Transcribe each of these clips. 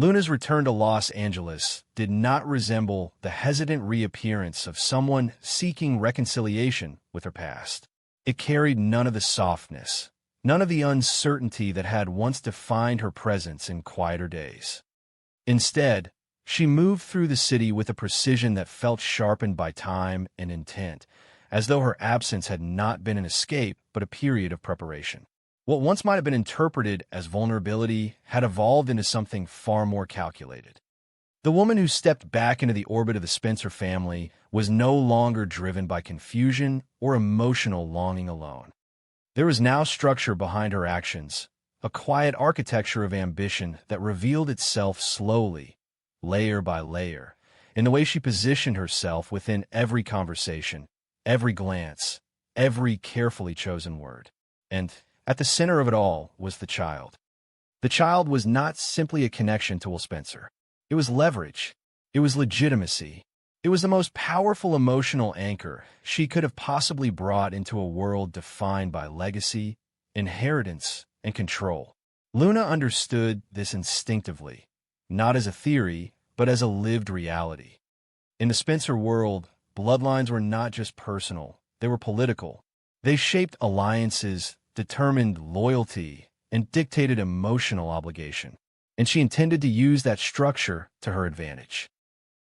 Luna's return to Los Angeles did not resemble the hesitant reappearance of someone seeking reconciliation with her past. It carried none of the softness, none of the uncertainty that had once defined her presence in quieter days. Instead, she moved through the city with a precision that felt sharpened by time and intent, as though her absence had not been an escape but a period of preparation. What once might have been interpreted as vulnerability had evolved into something far more calculated. The woman who stepped back into the orbit of the Spencer family was no longer driven by confusion or emotional longing alone. There was now structure behind her actions, a quiet architecture of ambition that revealed itself slowly, layer by layer, in the way she positioned herself within every conversation, every glance, every carefully chosen word. And at the center of it all was the child. The child was not simply a connection to Will Spencer. It was leverage. It was legitimacy. It was the most powerful emotional anchor she could have possibly brought into a world defined by legacy, inheritance, and control. Luna understood this instinctively, not as a theory, but as a lived reality. In the Spencer world, bloodlines were not just personal, they were political. They shaped alliances, determined loyalty, and dictated emotional obligation. And she intended to use that structure to her advantage.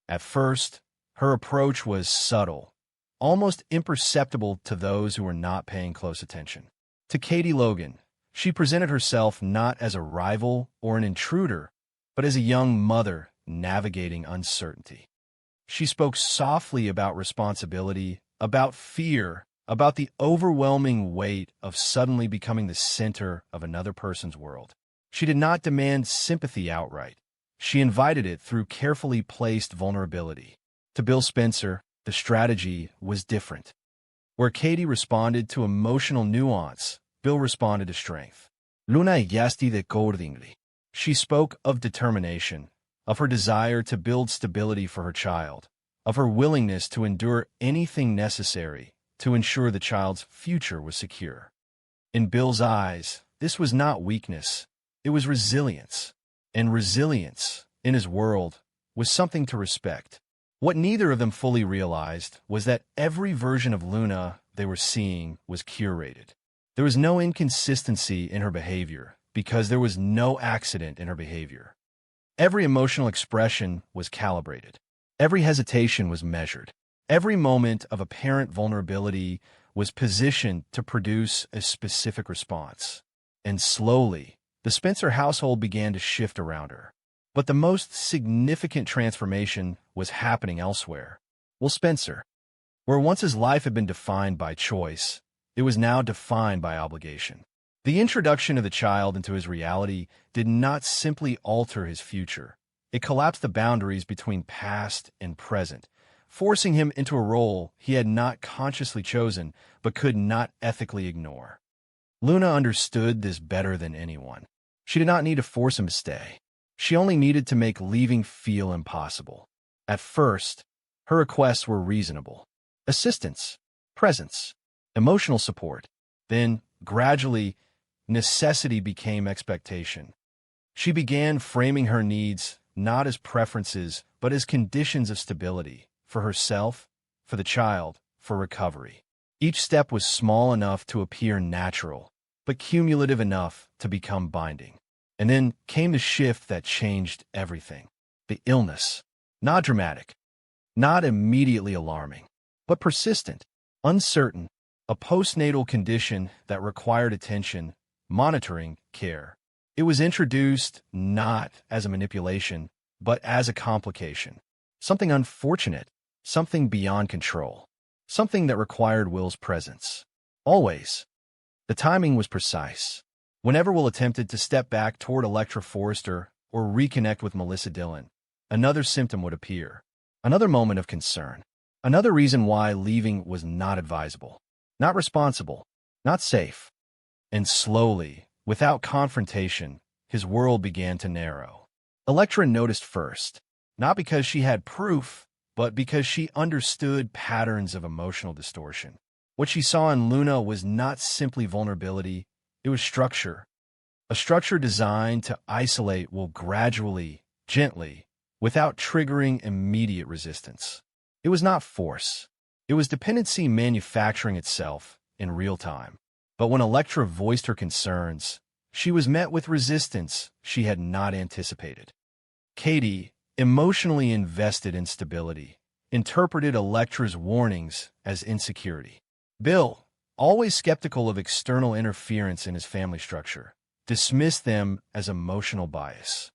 At first, her approach was subtle, almost imperceptible to those who were not paying close attention. To Katie Logan, she presented herself not as a rival or an intruder, but as a young mother navigating uncertainty. She spoke softly about responsibility, about fear, about the overwhelming weight of suddenly becoming the center of another person's world. She did not demand sympathy outright. She invited it through carefully placed vulnerability. To Bill Spencer, the strategy was different. Where Katie responded to emotional nuance, Bill responded to strength. Luna yasti de accordingly. She spoke of determination, of her desire to build stability for her child, of her willingness to endure anything necessary to ensure the child's future was secure. In Bill's eyes, this was not weakness, it was resilience. And resilience, in his world, was something to respect. What neither of them fully realized was that every version of Luna they were seeing was curated. There was no inconsistency in her behavior, because there was no accident in her behavior. Every emotional expression was calibrated. Every hesitation was measured. Every moment of apparent vulnerability was positioned to produce a specific response. And slowly, the Spencer household began to shift around her. But the most significant transformation was happening elsewhere. Will Spencer, where once his life had been defined by choice, it was now defined by obligation. The introduction of the child into his reality did not simply alter his future. It collapsed the boundaries between past and present, forcing him into a role he had not consciously chosen but could not ethically ignore. Luna understood this better than anyone. She did not need to force him to stay. She only needed to make leaving feel impossible. At first, her requests were reasonable. Assistance, presence, emotional support. Then, gradually, necessity became expectation. She began framing her needs not as preferences, but as conditions of stability, for herself, for the child, for recovery. Each step was small enough to appear natural, but cumulative enough to become binding. And then came the shift that changed everything. The illness. Not dramatic, not immediately alarming, but persistent, uncertain, a postnatal condition that required attention, monitoring, care. It was introduced not as a manipulation, but as a complication. Something unfortunate, something beyond control, something that required Will's presence. Always. The timing was precise. Whenever Will attempted to step back toward Electra Forrester or reconnect with Melissa Dillon, another symptom would appear, another moment of concern, another reason why leaving was not advisable, not responsible, not safe. And slowly, without confrontation, his world began to narrow. Electra noticed first, not because she had proof, but because she understood patterns of emotional distortion. What she saw in Luna was not simply vulnerability, it was structure. A structure designed to isolate Will gradually, gently, without triggering immediate resistance. It was not force. It was dependency manufacturing itself in real time. But when Electra voiced her concerns, she was met with resistance she had not anticipated. Katie, emotionally invested in stability, interpreted Electra's warnings as insecurity. Bill, always skeptical of external interference in his family structure, dismissed them as emotional bias.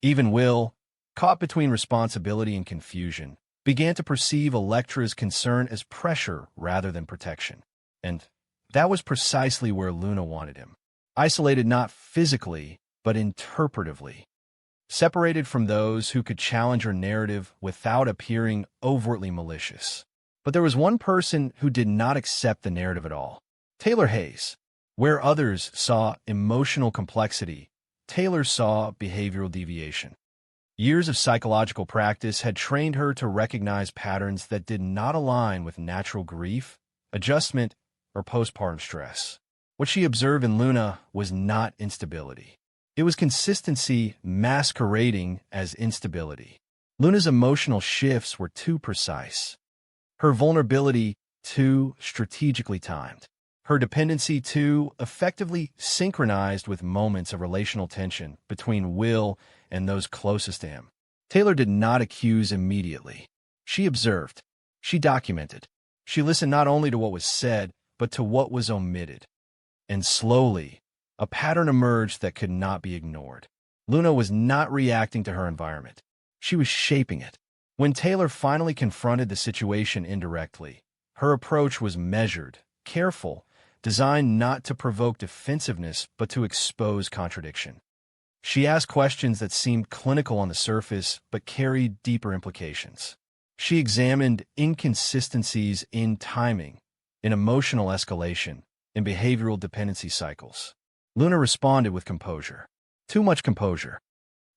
Even Will, caught between responsibility and confusion, began to perceive Electra's concern as pressure rather than protection. And that was precisely where Luna wanted him. Isolated not physically, but interpretively. Separated from those who could challenge her narrative without appearing overtly malicious. But there was one person who did not accept the narrative at all. Taylor Hayes. Where others saw emotional complexity, Taylor saw behavioral deviation. Years of psychological practice had trained her to recognize patterns that did not align with natural grief, adjustment, or postpartum stress. What she observed in Luna was not instability. It was consistency masquerading as instability. Luna's emotional shifts were too precise. Her vulnerability too strategically timed. Her dependency too effectively synchronized with moments of relational tension between Will and those closest to him. Taylor did not accuse immediately. She observed. She documented. She listened not only to what was said, but to what was omitted. And slowly, a pattern emerged that could not be ignored. Luna was not reacting to her environment. She was shaping it. When Taylor finally confronted the situation indirectly, her approach was measured, careful, designed not to provoke defensiveness but to expose contradiction. She asked questions that seemed clinical on the surface but carried deeper implications. She examined inconsistencies in timing, in emotional escalation, in behavioral dependency cycles. Luna responded with composure. Too much composure.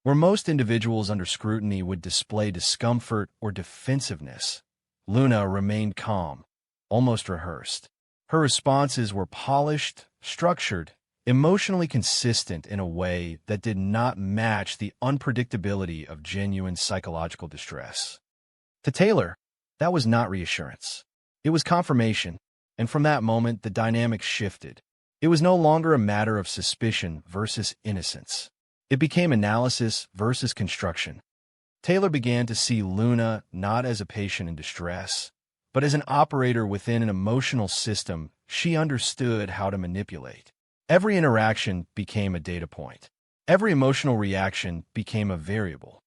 Where most individuals under scrutiny would display discomfort or defensiveness, Luna remained calm, almost rehearsed. Her responses were polished, structured, emotionally consistent in a way that did not match the unpredictability of genuine psychological distress. To Taylor, that was not reassurance. It was confirmation, and from that moment the dynamic shifted. It was no longer a matter of suspicion versus innocence. It became analysis versus construction. Taylor began to see Luna not as a patient in distress, but as an operator within an emotional system she understood how to manipulate. Every interaction became a data point. Every emotional reaction became a variable.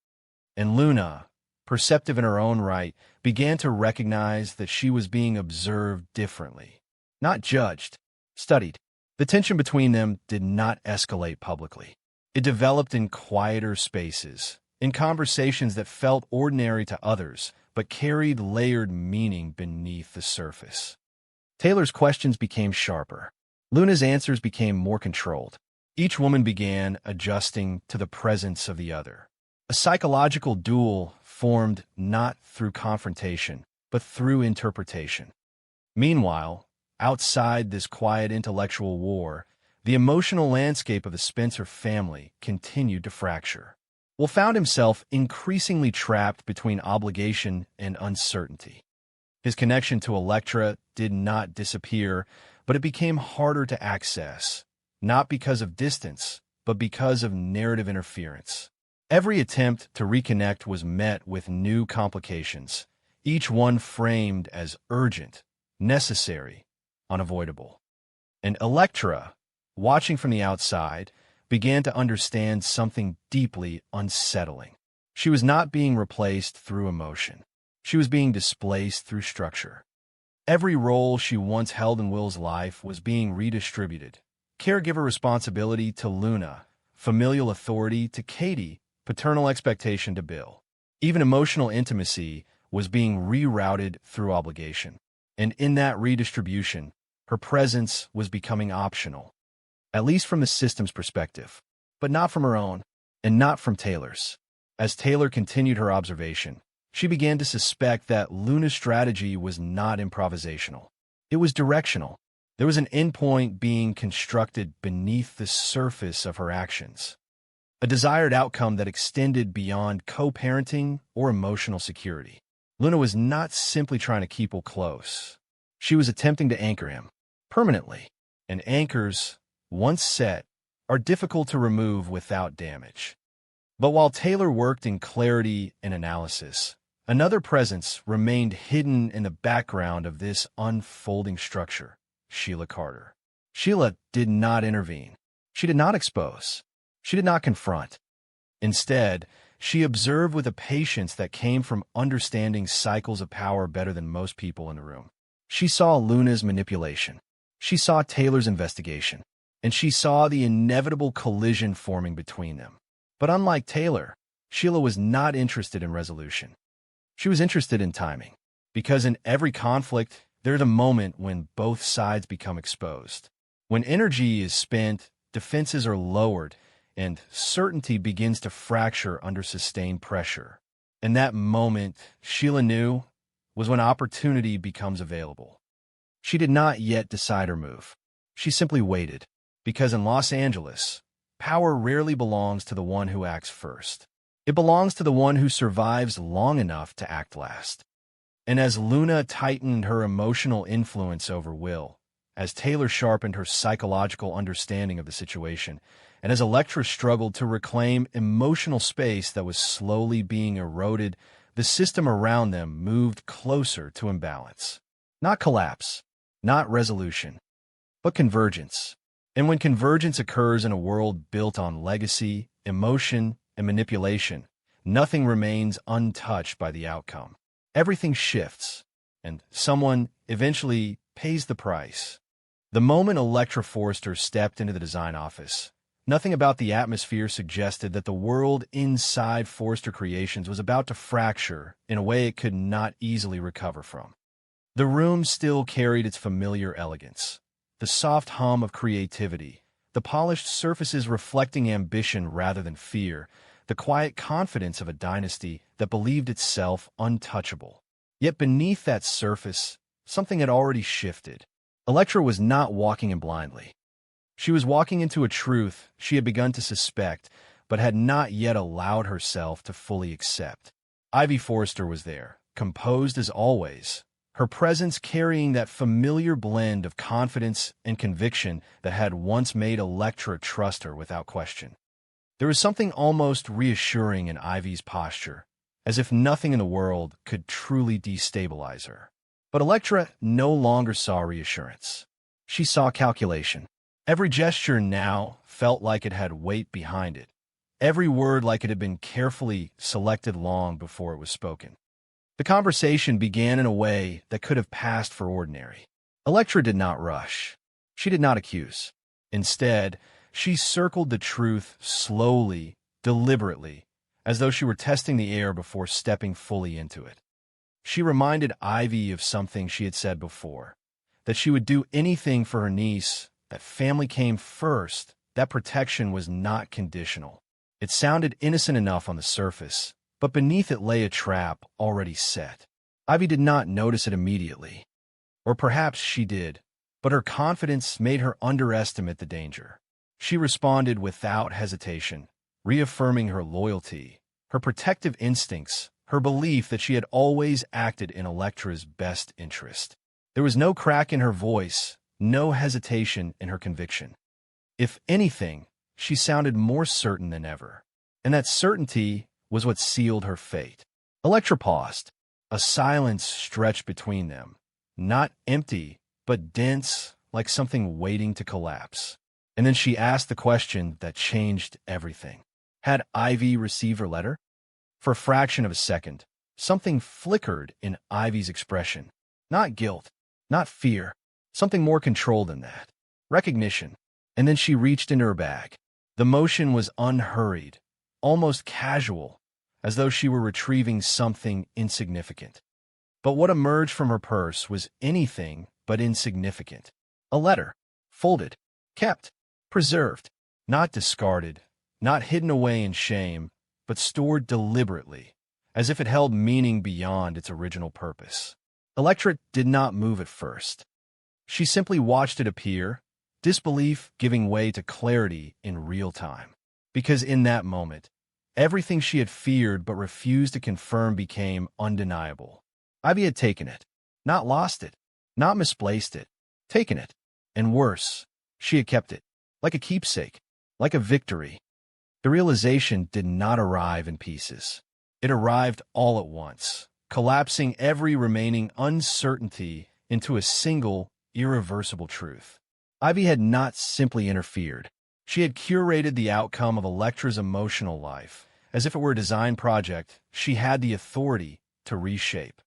And Luna, perceptive in her own right, began to recognize that she was being observed differently. Not judged, studied. The tension between them did not escalate publicly. It developed in quieter spaces, in conversations that felt ordinary to others, but carried layered meaning beneath the surface. Taylor's questions became sharper. Luna's answers became more controlled. Each woman began adjusting to the presence of the other. A psychological duel formed not through confrontation, but through interpretation. Meanwhile, outside this quiet intellectual war, the emotional landscape of the Spencer family continued to fracture. Will found himself increasingly trapped between obligation and uncertainty. His connection to Electra did not disappear, but it became harder to access, not because of distance, but because of narrative interference. Every attempt to reconnect was met with new complications, each one framed as urgent, necessary, unavoidable. And Electra, watching from the outside, began to understand something deeply unsettling. She was not being replaced through emotion. She was being displaced through structure. Every role she once held in Will's life was being redistributed. Caregiver responsibility to Luna, familial authority to Katie, paternal expectation to Bill. Even emotional intimacy was being rerouted through obligation. And in that redistribution, her presence was becoming optional. At least from the system's perspective, but not from her own, and not from Taylor's. As Taylor continued her observation, she began to suspect that Luna's strategy was not improvisational. It was directional. There was an endpoint being constructed beneath the surface of her actions. a desired outcome that extended beyond co-parenting or emotional security. Luna was not simply trying to keep Will close. She was attempting to anchor him permanently, and anchors, once set, are difficult to remove without damage. But while Taylor worked in clarity and analysis, another presence remained hidden in the background of this unfolding structure: Sheila Carter. Sheila did not intervene. She did not expose. She did not confront. Instead, she observed with a patience that came from understanding cycles of power better than most people in the room. She saw Luna's manipulation. She saw Taylor's investigation. And she saw the inevitable collision forming between them. But unlike Taylor, Sheila was not interested in resolution. She was interested in timing, because in every conflict, there's a moment when both sides become exposed. When energy is spent, defenses are lowered, and certainty begins to fracture under sustained pressure. And that moment, Sheila knew, was when opportunity becomes available. She did not yet decide her move. She simply waited, because in Los Angeles, power rarely belongs to the one who acts first. It belongs to the one who survives long enough to act last. And as Luna tightened her emotional influence over Will, as Taylor sharpened her psychological understanding of the situation, and as Elektra struggled to reclaim emotional space that was slowly being eroded, the system around them moved closer to imbalance. Not collapse, not resolution, but convergence. And when convergence occurs in a world built on legacy, emotion, and manipulation, nothing remains untouched by the outcome. Everything shifts, and someone eventually pays the price. The moment Elektra Forrester stepped into the design office, nothing about the atmosphere suggested that the world inside Forrester Creations was about to fracture in a way it could not easily recover from. The room still carried its familiar elegance, the soft hum of creativity, the polished surfaces reflecting ambition rather than fear, the quiet confidence of a dynasty that believed itself untouchable. Yet beneath that surface, something had already shifted. Elektra was not walking in blindly. She was walking into a truth she had begun to suspect, but had not yet allowed herself to fully accept. Ivy Forrester was there, composed as always, her presence carrying that familiar blend of confidence and conviction that had once made Elektra trust her without question. There was something almost reassuring in Ivy's posture, as if nothing in the world could truly destabilize her. But Elektra no longer saw reassurance. She saw calculation. Every gesture now felt like it had weight behind it, every word like it had been carefully selected long before it was spoken. The conversation began in a way that could have passed for ordinary. Elektra did not rush. She did not accuse. Instead, she circled the truth slowly, deliberately, as though she were testing the air before stepping fully into it. She reminded Ivy of something she had said before, that she would do anything for her niece, that family came first, that protection was not conditional. It sounded innocent enough on the surface, but beneath it lay a trap already set. Ivy did not notice it immediately. Or perhaps she did, but her confidence made her underestimate the danger. She responded without hesitation, reaffirming her loyalty, her protective instincts, her belief that she had always acted in Elektra's best interest. There was no crack in her voice, no hesitation in her conviction. If anything, she sounded more certain than ever. And that certainty was what sealed her fate. Elektra paused. A silence stretched between them, not empty, but dense, like something waiting to collapse. And then she asked the question that changed everything. Had Ivy received her letter? For a fraction of a second, something flickered in Ivy's expression. Not guilt, not fear, something more controlled than that. Recognition. And then she reached into her bag. The motion was unhurried, almost casual, as though she were retrieving something insignificant. But what emerged from her purse was anything but insignificant. A letter, folded, kept, preserved, not discarded, not hidden away in shame, but stored deliberately, as if it held meaning beyond its original purpose. Elektra did not move at first. She simply watched it appear, disbelief giving way to clarity in real time. Because in that moment, everything she had feared but refused to confirm became undeniable. Ivy had taken it, not lost it, not misplaced it, taken it. And worse, she had kept it, like a keepsake, like a victory. The realization did not arrive in pieces. It arrived all at once, collapsing every remaining uncertainty into a single, irreversible truth. Ivy had not simply interfered. She had curated the outcome of Elektra's emotional life. As if it were a design project, she had the authority to reshape.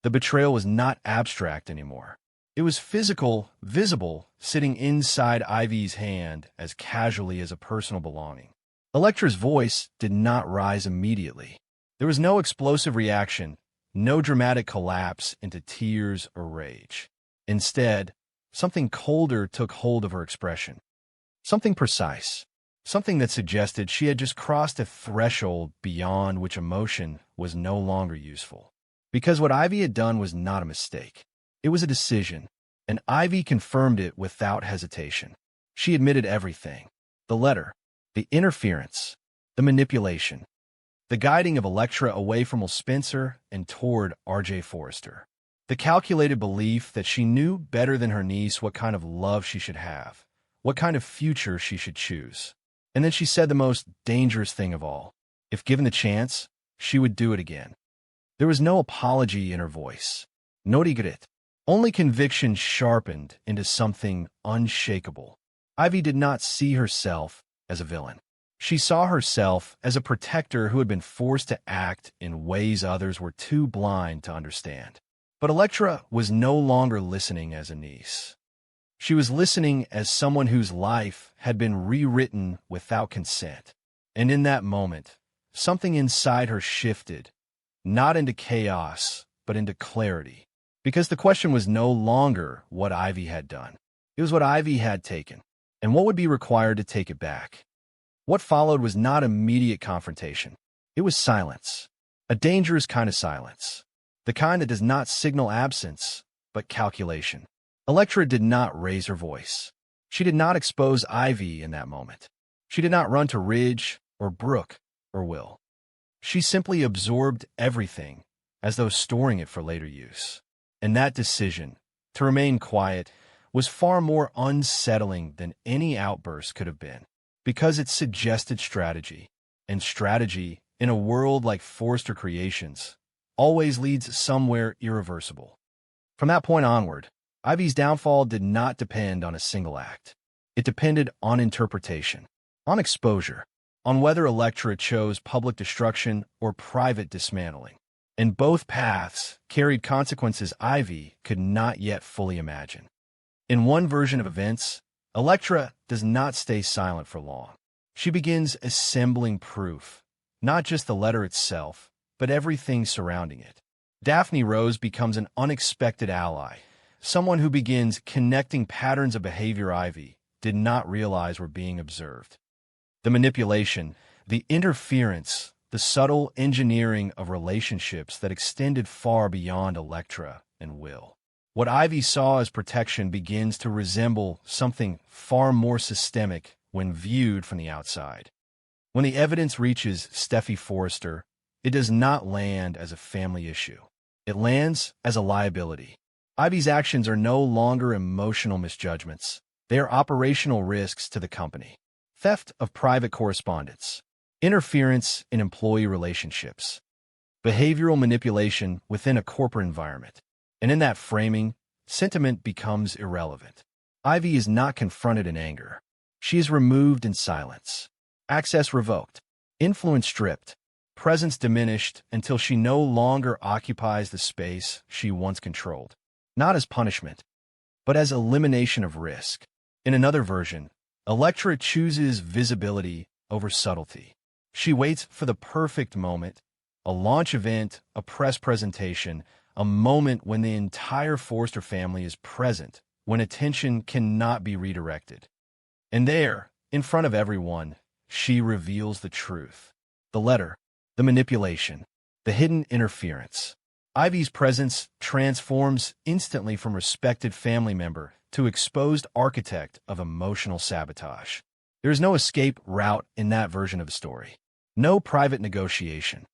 The betrayal was not abstract anymore. It was physical, visible, sitting inside Ivy's hand as casually as a personal belonging. Elektra's voice did not rise immediately. There was no explosive reaction, no dramatic collapse into tears or rage. Instead, something colder took hold of her expression. Something precise. Something that suggested she had just crossed a threshold beyond which emotion was no longer useful. Because what Ivy had done was not a mistake. It was a decision, and Ivy confirmed it without hesitation. She admitted everything. The letter, the interference, the manipulation, the guiding of Elektra away from Will Spencer and toward R.J. Forrester. The calculated belief that she knew better than her niece what kind of love she should have, what kind of future she should choose. And then she said the most dangerous thing of all. If given the chance, she would do it again. There was no apology in her voice. No regret. Only conviction sharpened into something unshakable. Ivy did not see herself as a villain. She saw herself as a protector who had been forced to act in ways others were too blind to understand. But Elektra was no longer listening as a niece. She was listening as someone whose life had been rewritten without consent. And in that moment, something inside her shifted, not into chaos, but into clarity. Because the question was no longer what Ivy had done. It was what Ivy had taken, and what would be required to take it back. What followed was not immediate confrontation. It was silence. A dangerous kind of silence. The kind that does not signal absence, but calculation. Elektra did not raise her voice. She did not expose Ivy in that moment. She did not run to Ridge, or Brooke, or Will. She simply absorbed everything, as though storing it for later use. And that decision, to remain quiet, was far more unsettling than any outburst could have been, because it suggested strategy. And strategy, in a world like Forrester Creations, always leads somewhere irreversible. From that point onward, Ivy's downfall did not depend on a single act. It depended on interpretation, on exposure, on whether Elektra chose public destruction or private dismantling. And both paths carried consequences Ivy could not yet fully imagine. In one version of events, Elektra does not stay silent for long. She begins assembling proof, not just the letter itself, but everything surrounding it. Daphne Rose becomes an unexpected ally, someone who begins connecting patterns of behavior Ivy did not realize were being observed. The manipulation, the interference, the subtle engineering of relationships that extended far beyond Elektra and Will. What Ivy saw as protection begins to resemble something far more systemic when viewed from the outside. When the evidence reaches Steffi Forrester, it does not land as a family issue. It lands as a liability. Ivy's actions are no longer emotional misjudgments. They are operational risks to the company. Theft of private correspondence, interference in employee relationships, behavioral manipulation within a corporate environment. And in that framing, sentiment becomes irrelevant. Ivy is not confronted in anger. She is removed in silence. Access revoked, influence stripped, presence diminished until she no longer occupies the space she once controlled. Not as punishment, but as elimination of risk. In another version, Elektra chooses visibility over subtlety. She waits for the perfect moment, a launch event, a press presentation, a moment when the entire Forrester family is present, when attention cannot be redirected. And there, in front of everyone, she reveals the truth. The letter, the manipulation, the hidden interference. Ivy's presence transforms instantly from respected family member to exposed architect of emotional sabotage. There is no escape route in that version of the story. No private negotiation.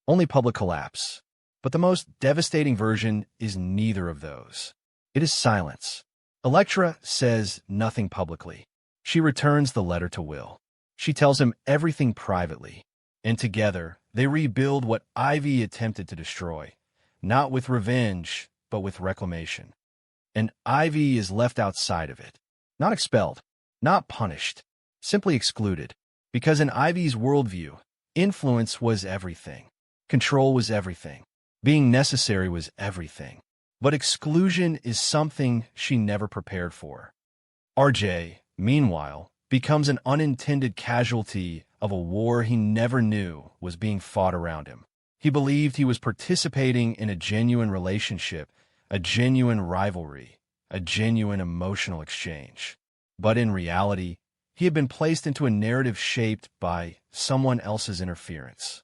Only public collapse. But the most devastating version is neither of those. It is silence. Electra says nothing publicly. She returns the letter to Will. She tells him everything privately. And together, they rebuild what Ivy attempted to destroy. Not with revenge, but with reclamation. And Ivy is left outside of it. Not expelled. Not punished. Simply excluded. Because in Ivy's worldview, influence was everything. Control was everything. Being necessary was everything. But exclusion is something she never prepared for. RJ, meanwhile, becomes an unintended casualty of a war he never knew was being fought around him. He believed he was participating in a genuine relationship, a genuine rivalry, a genuine emotional exchange. But in reality, he had been placed into a narrative shaped by someone else's interference.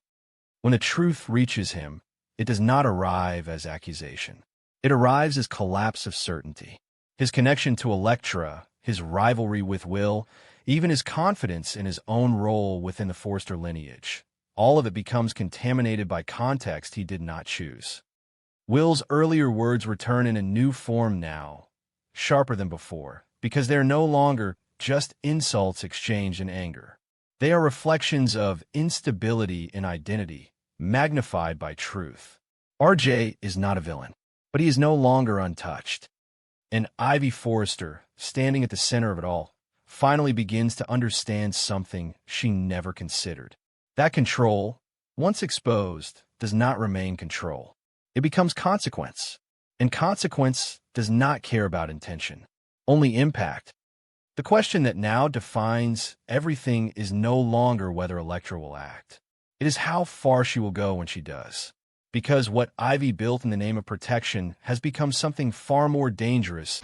When the truth reaches him, it does not arrive as accusation. It arrives as collapse of certainty. His connection to Electra, his rivalry with Will, even his confidence in his own role within the Forrester lineage, all of it becomes contaminated by context he did not choose. Will's earlier words return in a new form now, sharper than before, because they are no longer just insults exchanged in anger. They are reflections of instability in identity, magnified by truth. RJ is not a villain, but he is no longer untouched. And Ivy Forrester, standing at the center of it all, finally begins to understand something she never considered. That control, once exposed, does not remain control. It becomes consequence. And consequence does not care about intention, only impact. The question that now defines everything is no longer whether Electra will act. It is how far she will go when she does. Because what Ivy built in the name of protection has become something far more dangerous